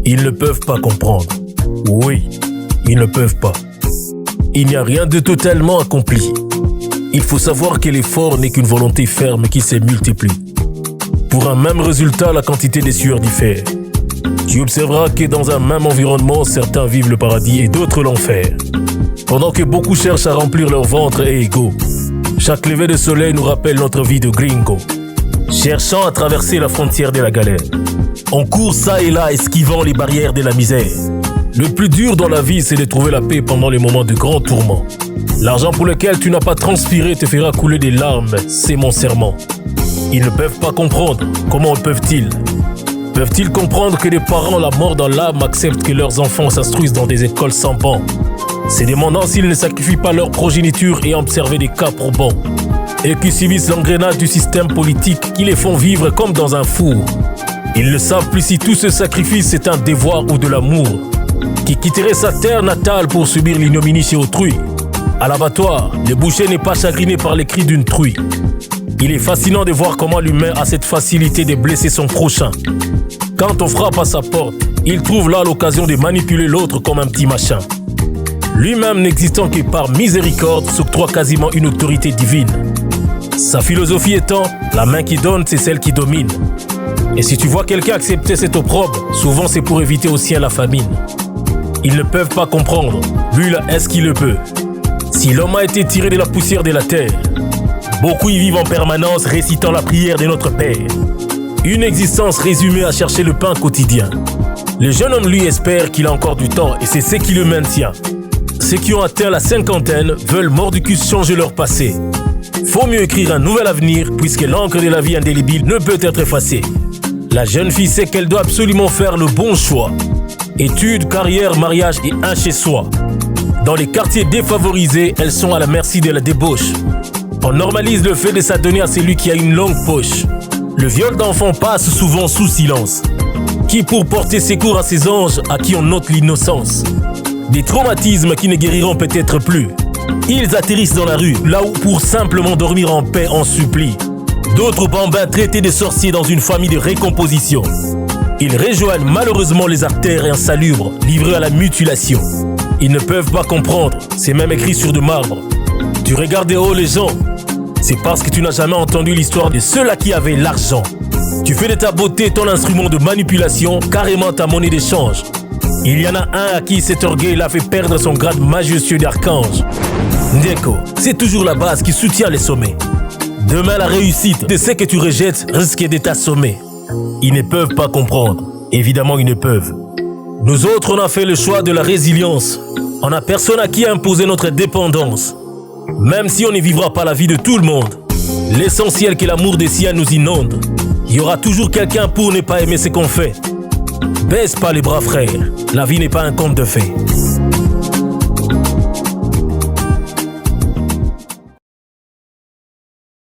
Ils ne peuvent pas comprendre. Oui, ils ne peuvent pas. Il n'y a rien de totalement accompli. Il faut savoir que l'effort n'est qu'une volonté ferme qui se multiplie. Pour un même résultat, la quantité des sueurs diffère. Tu observeras que dans un même environnement, certains vivent le paradis et d'autres l'enfer. Pendant que beaucoup cherchent à remplir leur ventre et ego, chaque lever de soleil nous rappelle notre vie de gringo, cherchant à traverser la frontière de la galère. On court ça et là, esquivant les barrières de la misère. Le plus dur dans la vie, c'est de trouver la paix pendant les moments de grands tourments. L'argent pour lequel tu n'as pas transpiré te fera couler des larmes, c'est mon serment. Ils ne peuvent pas comprendre. Comment peuvent-ils? Peuvent-ils comprendre que des parents, la mort dans l'âme, acceptent que leurs enfants s'instruisent dans des écoles sans banc? Se demandant s'ils ne sacrifient pas leur progéniture et observer des cas probants. Et qui subissent l'engrenage du système politique qui les font vivre comme dans un four. Ils ne savent plus si tout ce sacrifice est un devoir ou de l'amour. Qui quitterait sa terre natale pour subir l'ignominie chez autrui. À l'abattoir, le boucher n'est pas chagriné par les cris d'une truie. Il est fascinant de voir comment l'humain a cette facilité de blesser son prochain. Quand on frappe à sa porte, il trouve là l'occasion de manipuler l'autre comme un petit machin. Lui-même n'existant que par miséricorde, s'octroie quasiment une autorité divine. Sa philosophie étant, la main qui donne, c'est celle qui domine. Et si tu vois quelqu'un accepter cet opprobre, souvent c'est pour éviter au sien la famine. Ils ne peuvent pas comprendre. Lui là, est-ce qu'il le peut? Si l'homme a été tiré de la poussière de la terre, beaucoup y vivent en permanence récitant la prière de notre Père. Une existence résumée à chercher le pain quotidien. Le jeune homme lui espère qu'il a encore du temps et c'est ce qui le maintient. Ceux qui ont atteint la cinquantaine veulent mordicus changer leur passé. Faut mieux écrire un nouvel avenir puisque l'encre de la vie indélébile ne peut être effacée. La jeune fille sait qu'elle doit absolument faire le bon choix. Études, carrière, mariage et un chez-soi. Dans les quartiers défavorisés, elles sont à la merci de la débauche. On normalise le fait de s'adonner à celui qui a une longue poche. Le viol d'enfants passe souvent sous silence. Qui pour porter secours à ces anges à qui on note l'innocence. Des traumatismes qui ne guériront peut-être plus. Ils atterrissent dans la rue, là où pour simplement dormir en paix on supplie. D'autres bambins traités de sorciers dans une famille de récomposition. Ils rejoignent malheureusement les artères insalubres, livrés à la mutilation. Ils ne peuvent pas comprendre, c'est même écrit sur de marbre. Tu regardes de haut les gens, c'est parce que tu n'as jamais entendu l'histoire de ceux-là qui avaient l'argent. Tu fais de ta beauté ton instrument de manipulation, carrément ta monnaie d'échange. Il y en a un à qui cet orgueil l'a fait perdre son grade majestueux d'archange. Ndeko, c'est toujours la base qui soutient les sommets. Demain la réussite de ce que tu rejettes risque de t'assommer. Ils ne peuvent pas comprendre, évidemment ils ne peuvent. Nous autres on a fait le choix de la résilience. On n'a personne à qui imposer notre dépendance. Même si on ne vivra pas la vie de tout le monde, l'essentiel que l'amour des siens nous inonde. Il y aura toujours quelqu'un pour ne pas aimer ce qu'on fait. Baisse pas les bras frères, la vie n'est pas un conte de fées.